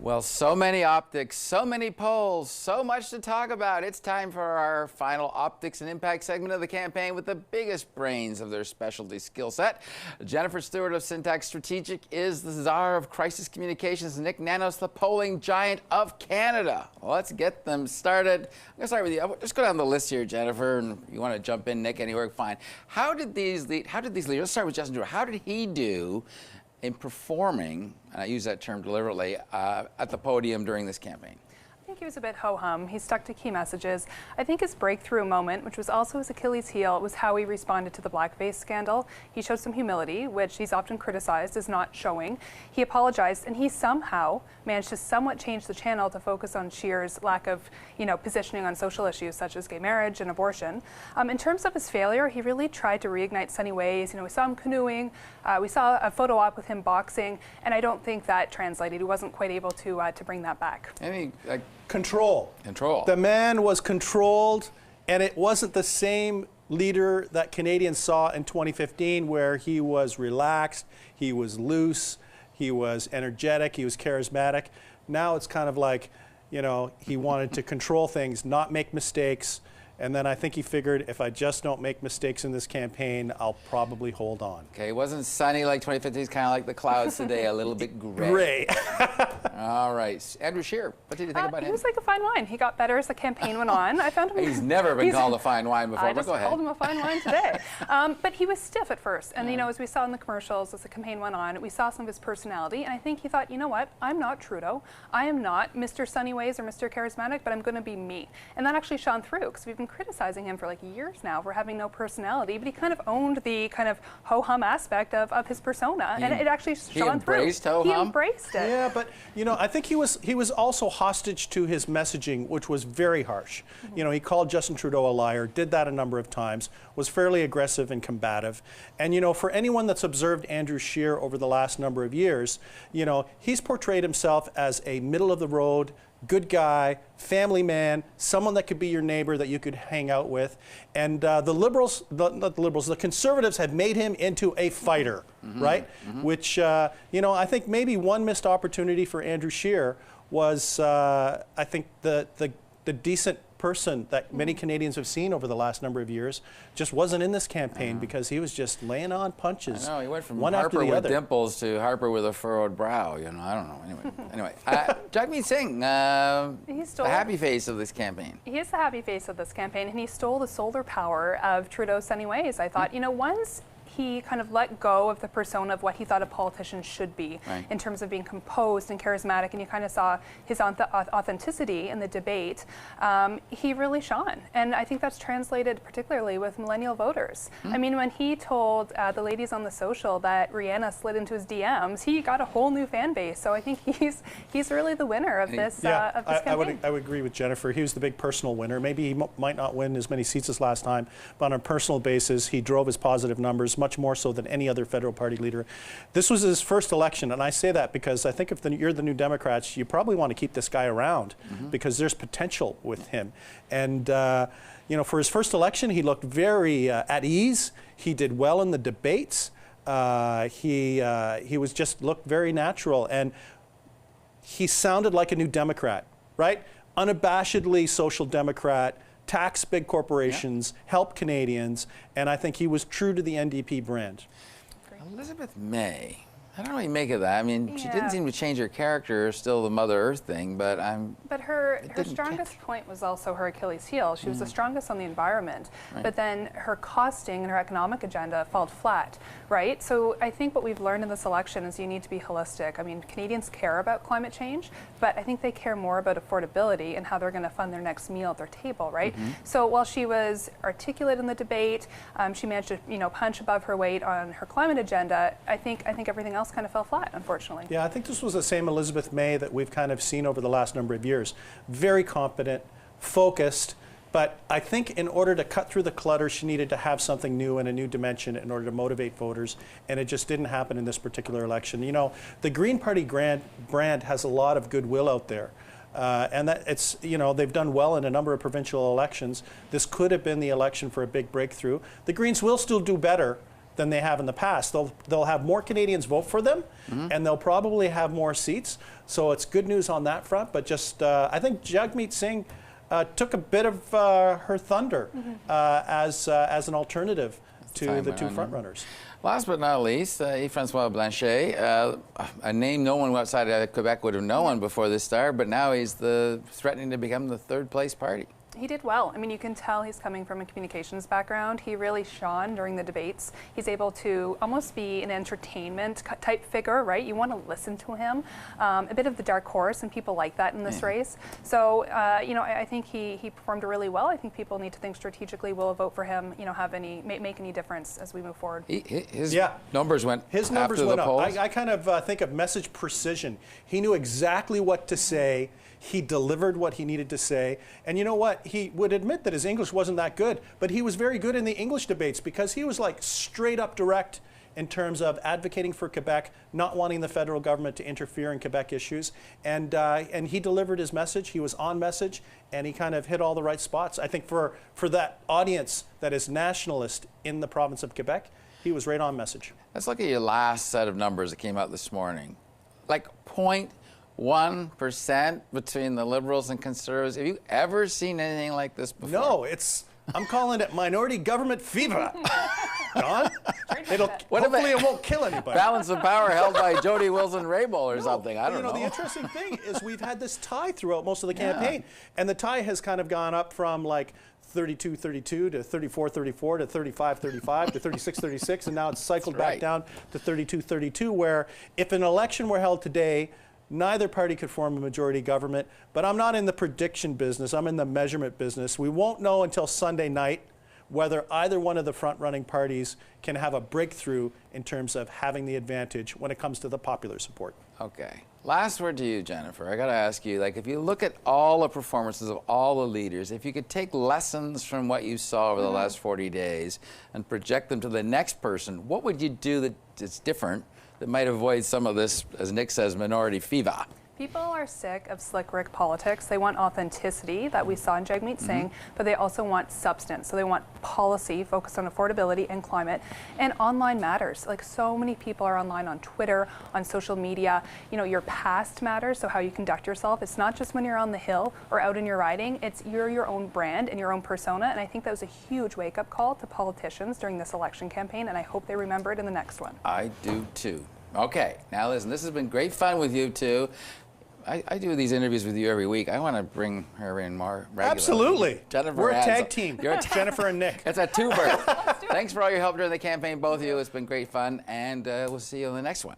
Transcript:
Well, so many optics, so many polls, so much to talk about. It's time for our final optics and impact segment of the campaign with the biggest brains of their specialty skill set. Jennifer Stewart of Syntax Strategic is the czar of crisis communications. Nik Nanos, the polling giant of Canada. Well, let's get them started. I'm going to start with you. Just go down the list here, Jennifer, and you want to jump in, Nick, anywhere, fine. How did these leaders, let's start with Justin Trudeau. How did he do in performing, and I use that term deliberately, at the podium during this campaign? I think he was a bit ho-hum. He stuck to key messages. I think his breakthrough moment, which was also his Achilles heel, was how he responded to the blackface scandal. He showed some humility, which he's often criticized as not showing. He apologized, and he somehow managed to somewhat change the channel to focus on Scheer's lack of, positioning on social issues such as gay marriage and abortion. In terms of his failure, he really tried to reignite sunny ways. We saw him canoeing. We saw a photo op with him boxing, and I don't think that translated. He wasn't quite able to bring that back. Control. The man was controlled, and it wasn't the same leader that Canadians saw in 2015 where he was relaxed, he was loose, he was energetic, he was charismatic. Now it's kind of like, he wanted to control things, not make mistakes. And then I think he figured, if I just don't make mistakes in this campaign, I'll probably hold on. Okay, it wasn't sunny like 2015, it's kind of like the clouds today, a little bit gray. All right, Andrew Scheer, what did you think about him? He was like a fine wine. He got better as the campaign went on. I found him. He's never been called a fine wine before, but go ahead. I just called him a fine wine today. But he was stiff at first. And, as we saw in the commercials, as the campaign went on, we saw some of his personality. And I think he thought, you know what, I'm not Trudeau. I am not Mr. Sunny Ways or Mr. Charismatic, but I'm going to be me. And that actually shone through, because we've been criticizing him for like years now for having no personality, but he kind of owned the kind of ho-hum aspect of his persona, and it actually shone through. He embraced ho-hum? He embraced it. Yeah, but I think he was also hostage to his messaging, which was very harsh. He called Justin Trudeau a liar, did that a number of times, was fairly aggressive and combative. And for anyone that's observed Andrew Scheer over the last number of years, he's portrayed himself as a middle of the road, good guy, family man, someone that could be your neighbor that you could hang out with. And the Conservatives have made him into a fighter, right? Which, I think maybe one missed opportunity for Andrew Scheer was, I think, the decent person that many Canadians have seen over the last number of years just wasn't in this campaign because he was just laying on punches. I know, he went from one Harper after the with other. dimples to Harper with a furrowed brow, I don't know. Anyway, Jagmeet Singh, the happy face of this campaign. He is the happy face of this campaign, and he stole the solar power of Trudeau's sunny ways. I thought, once he kind of let go of the persona of what he thought a politician should be in terms of being composed and charismatic, and you kind of saw his authenticity in the debate. He really shone, and I think that's translated particularly with millennial voters. I mean, when he told the ladies on the social that Rihanna slid into his DMs, he got a whole new fan base. So I think he's really the winner of this campaign. I would agree with Jennifer. He was the big personal winner. Maybe he might not win as many seats as last time, but on a personal basis, he drove his positive numbers much more so than any other federal party leader. This was his first election, and I say that because I think if you're the New Democrats, you probably want to keep this guy around because there's potential with him. And for his first election, he looked very at ease. He did well in the debates. He was just looked very natural, and he sounded like a New Democrat, right? Unabashedly social democrat. Tax big corporations, help Canadians, and I think he was true to the NDP brand. Elizabeth May, I don't know what you make of that. I mean, she didn't seem to change her character, still the Mother Earth thing, but But her strongest point was also her Achilles heel. She was the strongest on the environment, but then her costing and her economic agenda fell flat, right? So I think what we've learned in this election is you need to be holistic. I mean, Canadians care about climate change, but I think they care more about affordability and how they're going to fund their next meal at their table, right? So while she was articulate in the debate, she managed to punch above her weight on her climate agenda. I think everything else kind of fell flat, unfortunately. Yeah, I think this was the same Elizabeth May that we've kind of seen over the last number of years. Very competent, focused, but I think in order to cut through the clutter, she needed to have something new and a new dimension in order to motivate voters, and it just didn't happen in this particular election. The Green Party brand has a lot of goodwill out there. And that it's, they've done well in a number of provincial elections. This could have been the election for a big breakthrough. The Greens will still do better than they have in the past. They'll have more Canadians vote for them, and they'll probably have more seats. So it's good news on that front. But just I think Jagmeet Singh took a bit of her thunder as an alternative to the two frontrunners. Last but not least, Yves-François Blanchet, a name no one outside of Quebec would have known before this start, but now he's threatening to become the third-place party. He did well. I mean, you can tell he's coming from a communications background. He really shone during the debates. He's able to almost be an entertainment type figure, right? You want to listen to him. A bit of the dark horse, and people like that in this race. So, you know, I think he performed really well. I think people need to think strategically. Will a vote for him, you know, make any difference as we move forward? His numbers went after the polls. I kind of think of message precision. He knew exactly what to say. He delivered what he needed to say. And you know what? He would admit that his English wasn't that good, but he was very good in the English debates because he was like straight up direct in terms of advocating for Quebec, not wanting the federal government to interfere in Quebec issues. And he delivered his message. He was on message, and he kind of hit all the right spots. I think for that audience that is nationalist in the province of Quebec, he was right on message. Let's look at your last set of numbers that came out this morning. Like 0.1% between the Liberals and Conservatives. Have you ever seen anything like this before? No, I'm calling it minority government fever. Don? Hopefully it won't kill anybody. Balance of power held by Jody Wilson-Raybould or something. I don't know. The interesting thing is we've had this tie throughout most of the campaign. And the tie has kind of gone up from like 32-32 to 34-34 to 35-35 to 36-36. And now it's cycled back down to 32-32, where if an election were held today, neither party could form a majority government, but I'm not in the prediction business. I'm in the measurement business. We won't know until Sunday night whether either one of the front-running parties can have a breakthrough in terms of having the advantage when it comes to the popular support. Okay. Last word to you, Jennifer. I got to ask you, like, if you look at all the performances of all the leaders, if you could take lessons from what you saw over the last 40 days and project them to the next person, what would you do that's different that might avoid some of this, as Nick says, minority fever? People are sick of slick Rick politics. They want authenticity that we saw in Jagmeet Singh, but they also want substance. So they want policy focused on affordability and climate. And online matters. Like, so many people are online on Twitter, on social media. You know, your past matters, so how you conduct yourself. It's not just when you're on the Hill or out in your riding. It's you're your own brand and your own persona. And I think that was a huge wake-up call to politicians during this election campaign, and I hope they remember it in the next one. I do too. Okay, now listen, this has been great fun with you two. I do these interviews with you every week. I want to bring her in more regularly. Absolutely. Jennifer, we're a tag team. You're Jennifer and Nick. It's a two-bird. Thanks for all your help during the campaign, both of you. It's been great fun, and we'll see you in the next one.